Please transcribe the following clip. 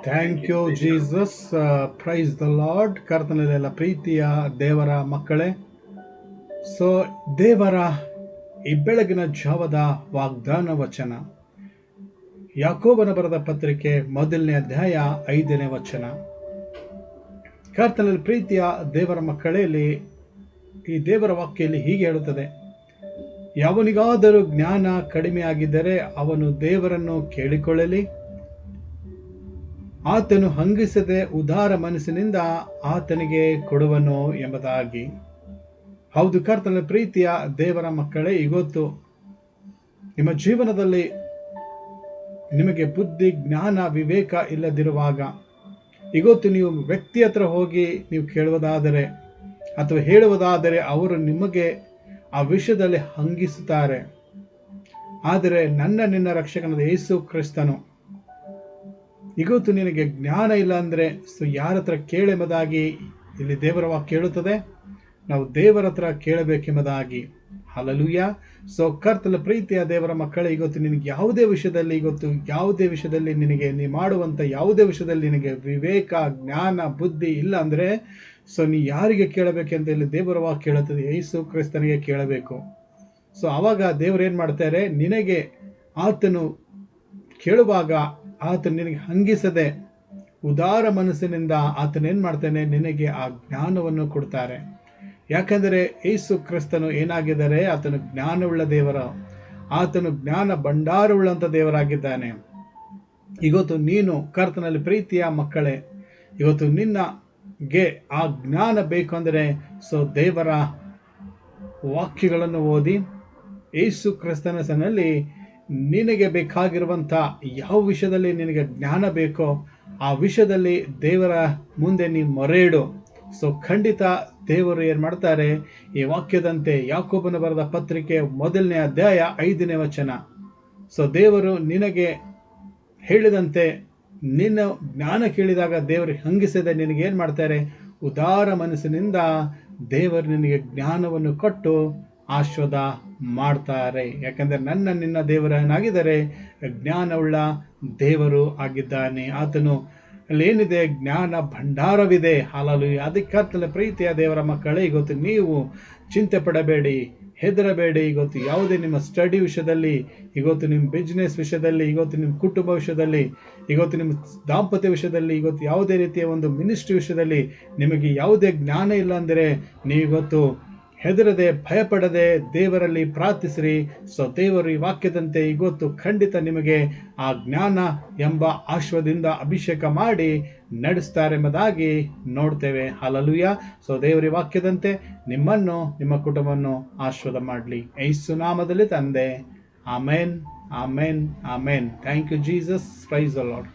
Thank you Jesus. Praise the Lord. ಕರ್ತನಲ್ಲೆಲ್ಲ ಪ್ರೀತಿಯ ದೇವರ ಮಕ್ಕಳೇ, ಸೊ ದೇವರ ಈ ಬೆಳಗಿನ ಜಾವದ ವಾಗ್ದಾನ ವಚನ ಯಾಕೋಬನ ಬರೆದ ಪತ್ರಿಕೆ 1ನೇ ಅಧ್ಯಾಯ 5ನೇ ವಚನ. ಕರ್ತನಲ್ಲಿ ಪ್ರೀತಿಯ ದೇವರ ಮಕ್ಕಳಲ್ಲಿ ಈ ದೇವರ ವಾಕ್ಯಲ್ಲಿ ಹೀಗೆ ಹೇಳುತ್ತದೆ: ಯಾವನಿಗಾದರೂ ಜ್ಞಾನ ಕಡಿಮೆಯಾಗಿದ್ದರೆ ಅವನು ದೇವರನ್ನು ಕೇಳಿಕೊಳ್ಳಲಿ, ಆತನು ಹಂಗಿಸದೆ ಉದಾರ ಮನಸ್ಸಿನಿಂದ ಆತನಿಗೆ ಕೊಡುವನು ಎಂಬುದಾಗಿ. ಹೌದು, ಕರ್ತನ ಪ್ರೀತಿಯ ದೇವರ ಮಕ್ಕಳೇ, ಇವತ್ತು ನಿಮ್ಮ ಜೀವನದಲ್ಲಿ ನಿಮಗೆ ಬುದ್ಧಿ ಜ್ಞಾನ ವಿವೇಕ ಇಲ್ಲದಿರುವಾಗ, ಇವತ್ತು ನೀವು ವ್ಯಕ್ತಿ ಹತ್ರ ಹೋಗಿ ನೀವು ಕೇಳುವುದಾದರೆ ಅಥವಾ ಹೇಳುವುದಾದರೆ ಅವರು ನಿಮಗೆ ಆ ವಿಷಯದಲ್ಲಿ ಹಂಗಿಸುತ್ತಾರೆ. ಆದರೆ ನಿನ್ನ ರಕ್ಷಕನಾದ ಯೇಸು ಕ್ರಿಸ್ತನು ಇವತ್ತು ನಿನಗೆ ಜ್ಞಾನ ಇಲ್ಲ ಅಂದರೆ ಯಾರ ಹತ್ರ ಕೇಳೆಂಬುದಾಗಿ ಇಲ್ಲಿ ದೇವರ ವಾಕ್ಯ ಹೇಳುತ್ತದೆ. ನಾವು ದೇವರ ಹತ್ರ ಕೇಳಬೇಕೆಂಬುದಾಗಿ. ಹಲ್ಲೆಲೂಯಾ. ಸೊ ಕರ್ತನ ಪ್ರೀತಿಯ ದೇವರ ಮಕ್ಕಳೇ, ಇವತ್ತು ನಿನಗೆ ಯಾವುದೇ ವಿಷಯದಲ್ಲಿ ನಿನಗೆ ನೀ ಮಾಡುವಂಥ ಯಾವುದೇ ವಿಷಯದಲ್ಲಿ ನಿನಗೆ ವಿವೇಕ ಜ್ಞಾನ ಬುದ್ಧಿ ಇಲ್ಲ ಅಂದರೆ ಸೊ ನೀ ಯಾರಿಗೆ ಕೇಳಬೇಕೆಂತ ಇಲ್ಲಿ ದೇವರ ವಾಕ್ಯ ಹೇಳುತ್ತದೆ? ಯೇಸು ಕ್ರಿಸ್ತನಿಗೆ ಕೇಳಬೇಕು. ಸೊ ಆವಾಗ ದೇವರು ಏನು ಮಾಡ್ತಾರೆ, ನಿನಗೆ ಆತನು ಕೇಳುವಾಗ ಆತನು ನಿನಗೆ ಹಂಗಿಸದೆ ಉದಾರ ಮನಸ್ಸಿನಿಂದ ಆತನೇನು ಮಾಡ್ತಾನೆ, ನಿನಗೆ ಆ ಜ್ಞಾನವನ್ನು ಕೊಡ್ತಾರೆ. ಯಾಕೆಂದರೆ ಯೇಸು ಕ್ರಿಸ್ತನು ಏನಾಗಿದ್ದಾರೆ, ಆತನು ಜ್ಞಾನವುಳ್ಳ ದೇವರು, ಆತನು ಜ್ಞಾನ ಭಂಡಾರವುಳ್ಳಂಥ ದೇವರಾಗಿದ್ದಾನೆ. ಇವತ್ತು ನೀನು ಕರ್ತನಲ್ಲಿ ಪ್ರೀತಿಯ ಮಕ್ಕಳೇ, ಇವತ್ತು ನಿನ್ನಗೆ ಆ ಜ್ಞಾನ ಬೇಕು ಅಂದರೆ ಸೊ ದೇವರ ವಾಕ್ಯಗಳನ್ನು ಓದಿ ಯೇಸು ಕ್ರಿಸ್ತನ ಹೆಸರಿನಲ್ಲಿ ನಿನಗೆ ಬೇಕಾಗಿರುವಂಥ ಯಾವ ವಿಷಯದಲ್ಲಿ ನಿನಗೆ ಜ್ಞಾನ ಬೇಕೋ ಆ ವಿಷಯದಲ್ಲಿ ದೇವರ ಮುಂದೆ ನೀನು ಮೊರೆ ಇಡು. ಸೊ ಖಂಡಿತ ದೇವರು ಏನು ಮಾಡ್ತಾರೆ, ಈ ವಾಕ್ಯದಂತೆ ಯಾಕೋಬನ ಬರೆದ ಪತ್ರಿಕೆ 1ನೇ ಅಧ್ಯಾಯ 5ನೇ ವಚನ. ಸೊ ದೇವರು ನಿನಗೆ ಹೇಳಿದಂತೆ ನಿನ್ನ ಜ್ಞಾನ ಕೇಳಿದಾಗ ದೇವರು ಹಂಗಿಸದೆ ನಿನಗೆ ಏನು ಮಾಡ್ತಾರೆ, ಉದಾರ ಮನಸ್ಸಿನಿಂದ ದೇವರು ನಿನಗೆ ಜ್ಞಾನವನ್ನು ಕೊಟ್ಟು ಆಶೀರ್ವಾದ ಮಾಡ್ತಾರೆ. ಯಾಕಂದರೆ ನಿನ್ನ ದೇವರನ್ನಾಗಿದ್ದರೆ ಜ್ಞಾನವುಳ್ಳ ದೇವರು ಆಗಿದ್ದಾನೆ. ಆತನು ಅಲ್ಲೇನಿದೆ, ಜ್ಞಾನ ಭಂಡಾರವಿದೆ. ಹಲ್ಲೆಲೂಯಾ. ಅದಕ್ಕೆ ಕರ್ತನ ಪ್ರೀತಿಯ ದೇವರ ಮಕ್ಕಳೇ, ಇವತ್ತು ನೀವು ಚಿಂತೆ ಪಡಬೇಡಿ, ಹೆದರಬೇಡಿ. ಇವತ್ತು ಯಾವುದೇ ನಿಮ್ಮ ಸ್ಟಡಿ ವಿಷಯದಲ್ಲಿ, ಇವತ್ತು ನಿಮ್ಮ ಬಿಸ್ನೆಸ್ ವಿಷಯದಲ್ಲಿ, ಇವತ್ತು ನಿಮ್ಮ ಕುಟುಂಬ ವಿಷಯದಲ್ಲಿ, ಇವತ್ತು ನಿಮ್ಮ ದಾಂಪತ್ಯ ವಿಷಯದಲ್ಲಿ, ಇವತ್ತು ಯಾವುದೇ ರೀತಿಯ ಒಂದು ಮಿನಿಸ್ಟ್ರಿ ವಿಷಯದಲ್ಲಿ ನಿಮಗೆ ಯಾವುದೇ ಜ್ಞಾನ ಇಲ್ಲ ಅಂದರೆ ನೀವಿವತ್ತು ಹೆದರದೆ ಭಯಪಡದೆ ದೇವರಲ್ಲಿ ಪ್ರಾರ್ಥಿಸಿರಿ. ಸೊ ದೇವರು ಈ ವಾಕ್ಯದಂತೆ ಇವತ್ತು ಖಂಡಿತ ನಿಮಗೆ ಆ ಜ್ಞಾನ ಎಂಬ ಆಶ್ವದಿಂದ ಅಭಿಷೇಕ ಮಾಡಿ ನಡೆಸ್ತಾರೆ ಎಂಬುದಾಗಿ ನೋಡ್ತೇವೆ. ಹಲ್ಲೆಲೂಯಾ. ಸೊ ದೇವರ ವಾಕ್ಯದಂತೆ ನಿಮ್ಮನ್ನು ನಿಮ್ಮ ಕುಟುಂಬವನ್ನು ಆಶೀರ್ವಾದ ಮಾಡಲಿ ಯೇಸು ನಾಮದಲ್ಲಿ ತಂದೆ. Amen, amen, amen. Thank you Jesus. Praise the lord.